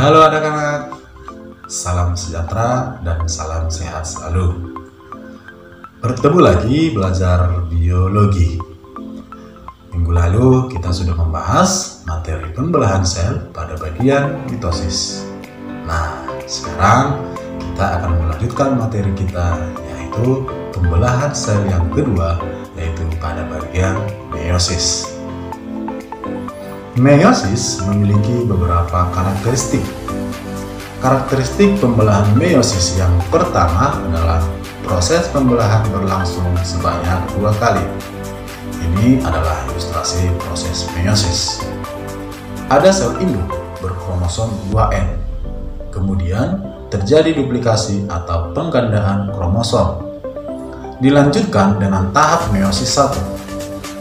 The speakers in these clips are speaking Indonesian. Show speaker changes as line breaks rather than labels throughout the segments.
Halo anak-anak, salam sejahtera dan salam sehat selalu. Bertemu lagi belajar biologi. Minggu lalu kita sudah membahas materi pembelahan sel pada bagian mitosis. Nah, sekarang kita akan melanjutkan materi kita, yaitu pembelahan sel yang kedua, yaitu pada bagian meiosis. Meiosis memiliki beberapa karakteristik. Karakteristik pembelahan meiosis yang pertama adalah proses pembelahan berlangsung sebanyak 2 kali. Ini adalah ilustrasi proses meiosis. Ada sel induk berkromosom 2N. Kemudian terjadi duplikasi atau penggandaan kromosom. Dilanjutkan dengan tahap meiosis 1.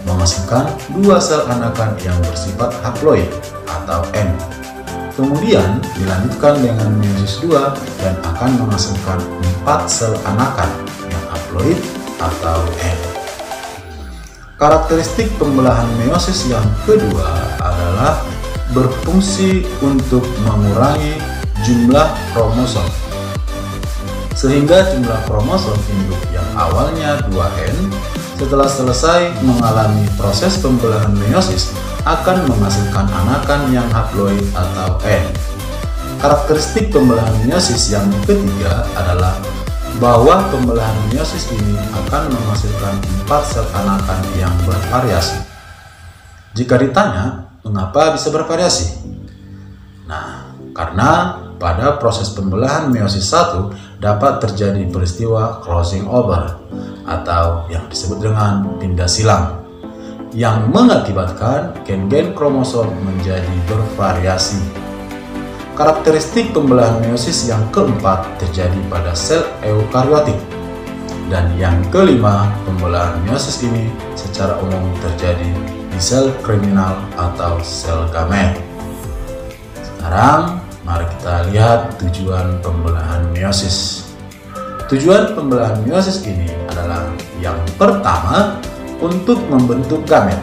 Menghasilkan 2 sel anakan yang bersifat haploid atau N. Kemudian dilanjutkan dengan meiosis 2 dan akan menghasilkan 4 sel anakan yang haploid atau N. Karakteristik pembelahan meiosis yang kedua adalah berfungsi untuk mengurangi jumlah kromosom, sehingga jumlah kromosom induk yang awalnya 2N setelah selesai mengalami proses pembelahan meiosis akan menghasilkan anakan yang haploid atau N. Karakteristik pembelahan meiosis yang ketiga adalah bahwa pembelahan meiosis ini akan menghasilkan 4 sel anakan yang bervariasi. Jika ditanya, mengapa bisa bervariasi? Nah, karena pada proses pembelahan meiosis 1 dapat terjadi peristiwa crossing over atau yang disebut dengan pindah silang yang mengakibatkan gen-gen kromosom menjadi bervariasi. Karakteristik pembelahan meiosis yang keempat terjadi pada sel eukariotik, dan yang kelima, pembelahan meiosis ini secara umum terjadi di sel kriminal atau sel gamet. Sekarang mari kita lihat tujuan pembelahan meiosis. Tujuan pembelahan meiosis ini adalah yang pertama untuk membentuk gamet,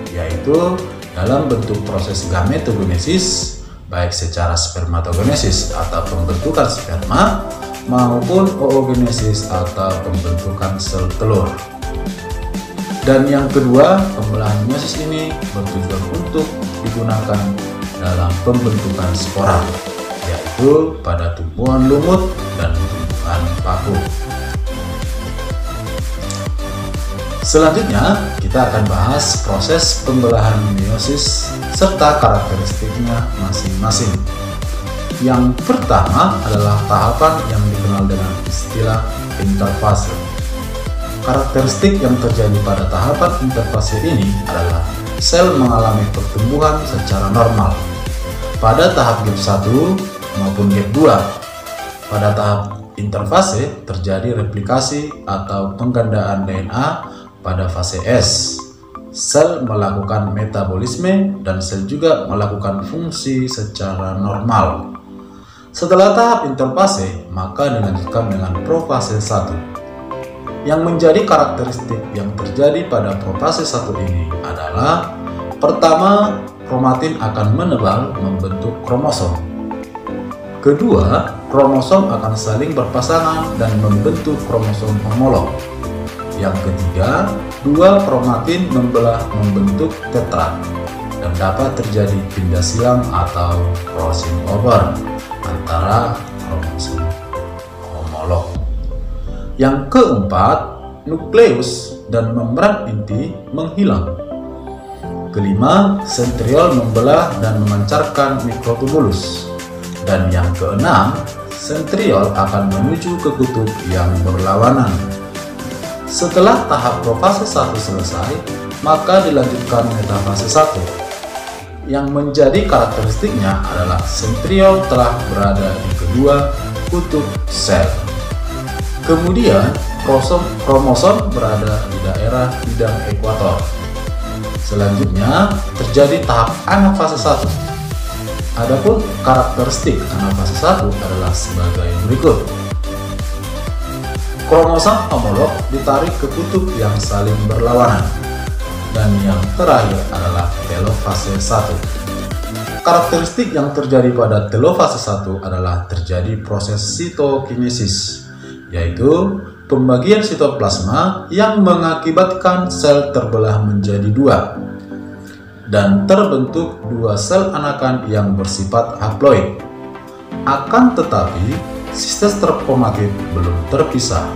yaitu dalam bentuk proses gametogenesis, baik secara spermatogenesis atau pembentukan sperma maupun oogenesis atau pembentukan sel telur. Dan yang kedua, pembelahan meiosis ini bertujuan untuk digunakan dalam pembentukan spora, yaitu pada tumbuhan lumut dan tumbuhan paku. Selanjutnya, kita akan bahas proses pembelahan meiosis serta karakteristiknya masing-masing. Yang pertama adalah tahapan yang dikenal dengan istilah interfase. Karakteristik yang terjadi pada tahapan interfase ini adalah sel mengalami pertumbuhan secara normal pada tahap gap 1 maupun gap 2. Pada tahap interfase terjadi replikasi atau penggandaan DNA pada fase S. Sel melakukan metabolisme dan sel juga melakukan fungsi secara normal. Setelah tahap interfase, maka dilanjutkan dengan profase 1. Yang menjadi karakteristik yang terjadi pada profase 1 ini adalah pertama, kromatin akan menebal membentuk kromosom. Kedua, kromosom akan saling berpasangan dan membentuk kromosom homolog. Yang ketiga, 2 kromatin membelah membentuk tetrad dan dapat terjadi pindah silang atau crossing over antara kromosom homolog. Yang keempat, nukleus dan membran inti menghilang. Kelima, sentriol membelah dan memancarkan mikrotubulus. Dan yang keenam, sentriol akan menuju ke kutub yang berlawanan. Setelah tahap profase 1 selesai, maka dilanjutkan metafase 1. Yang menjadi karakteristiknya adalah sentriol telah berada di kedua kutub sel. Kemudian, kromosom berada di daerah bidang ekuator. Selanjutnya, terjadi tahap anafase 1. Adapun karakteristik anafase 1 adalah sebagai berikut. Kromosom homolog ditarik ke kutub yang saling berlawanan. Dan yang terakhir adalah telofase 1. Karakteristik yang terjadi pada telofase 1 adalah terjadi proses sitokinesis, yaitu pembagian sitoplasma yang mengakibatkan sel terbelah menjadi dua dan terbentuk dua sel anakan yang bersifat haploid. Akan tetapi, sister kromatid belum terpisah.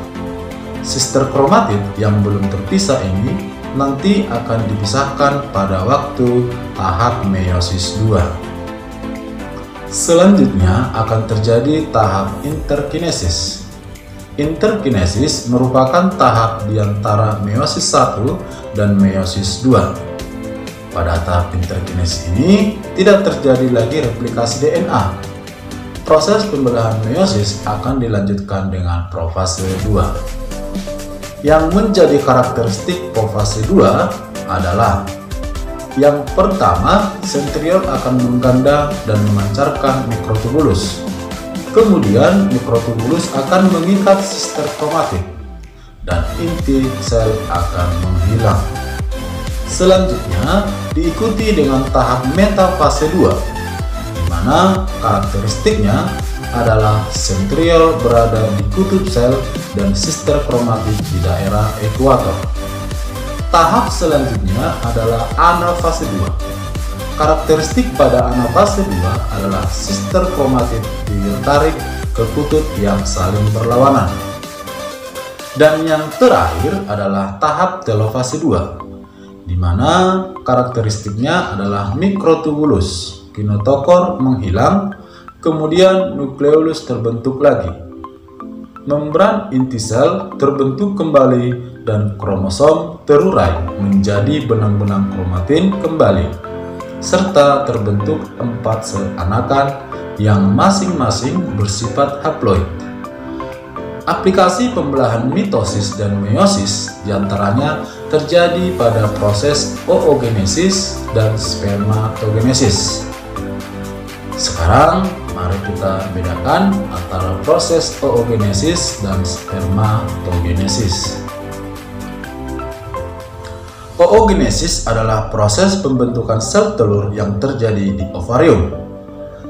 Sister kromatid yang belum terpisah ini nanti akan dipisahkan pada waktu tahap meiosis 2. Selanjutnya akan terjadi tahap interkinesis. Interkinesis merupakan tahap di antara meiosis 1 dan meiosis 2. Pada tahap interkinesis ini tidak terjadi lagi replikasi DNA. Proses pembelahan meiosis akan dilanjutkan dengan profase 2. Yang menjadi karakteristik profase 2 adalah yang pertama, sentriol akan mengganda dan memancarkan mikrotubulus. Kemudian mikrotubulus akan mengikat sister kromatid dan inti sel akan menghilang. Selanjutnya diikuti dengan tahap metafase 2, di mana karakteristiknya adalah sentriol berada di kutub sel dan sister kromatid di daerah ekuator. Tahap selanjutnya adalah anafase 2. Karakteristik pada anafase 2 adalah sister kromatid ditarik ke kutub yang saling berlawanan. Dan yang terakhir adalah tahap telofase 2, di mana karakteristiknya adalah mikrotubulus, kinetokor menghilang, kemudian nukleolus terbentuk lagi. Membran inti sel terbentuk kembali dan kromosom terurai menjadi benang-benang kromatin kembali, serta terbentuk 4 sel anakan yang masing-masing bersifat haploid. Aplikasi pembelahan mitosis dan meiosis diantaranya terjadi pada proses oogenesis dan spermatogenesis. Sekarang mari kita bedakan antara proses oogenesis dan spermatogenesis. Oogenesis adalah proses pembentukan sel telur yang terjadi di ovarium.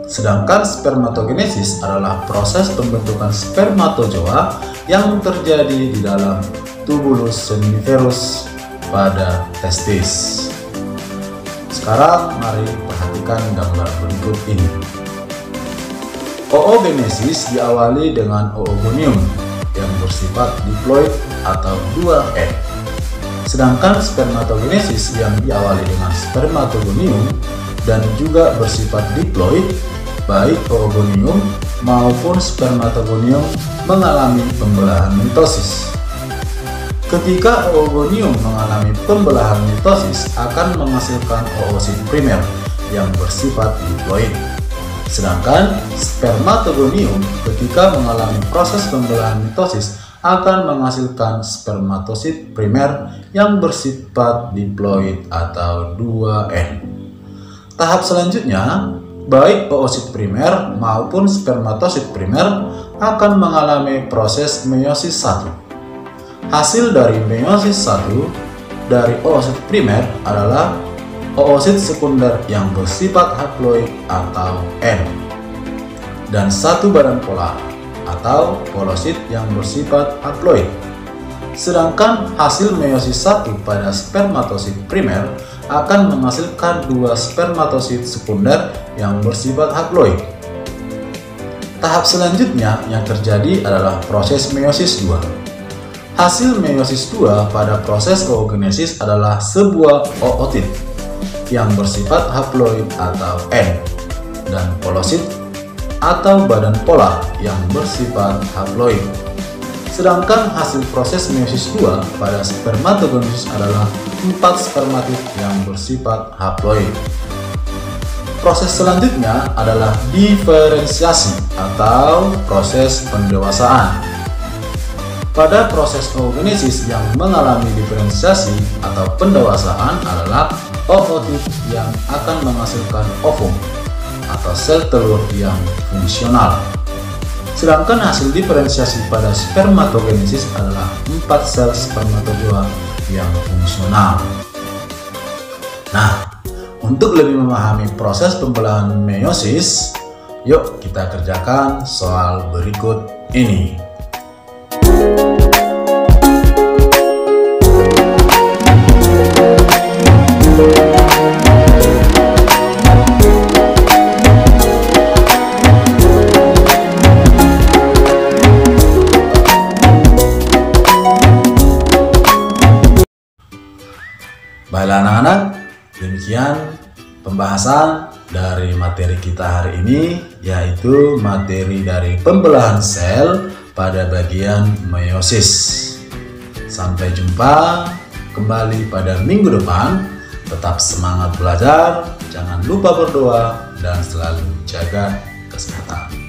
Sedangkan spermatogenesis adalah proses pembentukan spermatozoa yang terjadi di dalam tubulus seminiferus pada testis. Sekarang mari perhatikan gambar berikut ini. Oogenesis diawali dengan oogonium yang bersifat diploid atau 2N. Sedangkan spermatogenesis yang diawali dengan spermatogonium dan juga bersifat diploid, baik oogonium maupun spermatogonium mengalami pembelahan mitosis. Ketika oogonium mengalami pembelahan mitosis akan menghasilkan oosit primer yang bersifat diploid. Sedangkan spermatogonium ketika mengalami proses pembelahan mitosis akan menghasilkan spermatosit primer yang bersifat diploid atau 2N. Tahap selanjutnya, baik oosit primer maupun spermatosit primer akan mengalami proses meiosis 1. Hasil dari meiosis 1 dari oosit primer adalah oosit sekunder yang bersifat haploid atau N dan satu badan polar atau polosit yang bersifat haploid. Sedangkan hasil meiosis 1 pada spermatosit primer akan menghasilkan dua spermatosit sekunder yang bersifat haploid. Tahap selanjutnya yang terjadi adalah proses meiosis 2. Hasil meiosis 2 pada proses oogenesis adalah sebuah ootit yang bersifat haploid atau N dan polosit atau badan polar yang bersifat haploid. Sedangkan hasil proses meiosis 2 pada spermatogenesis adalah 4 spermatid yang bersifat haploid. Proses selanjutnya adalah diferensiasi atau proses pendewasaan. Pada proses oogenesis yang mengalami diferensiasi atau pendewasaan adalah ootit yang akan menghasilkan ovum atau sel telur yang fungsional. Sedangkan hasil diferensiasi pada spermatogenesis adalah 4 sel spermatozoa yang fungsional. Nah, Untuk lebih memahami proses pembelahan meiosis, yuk kita kerjakan soal berikut ini. Baiklah anak-anak, demikian pembahasan dari materi kita hari ini, yaitu materi dari pembelahan sel pada bagian meiosis. Sampai jumpa kembali pada minggu depan. Tetap semangat belajar, jangan lupa berdoa, dan selalu jaga kesehatan.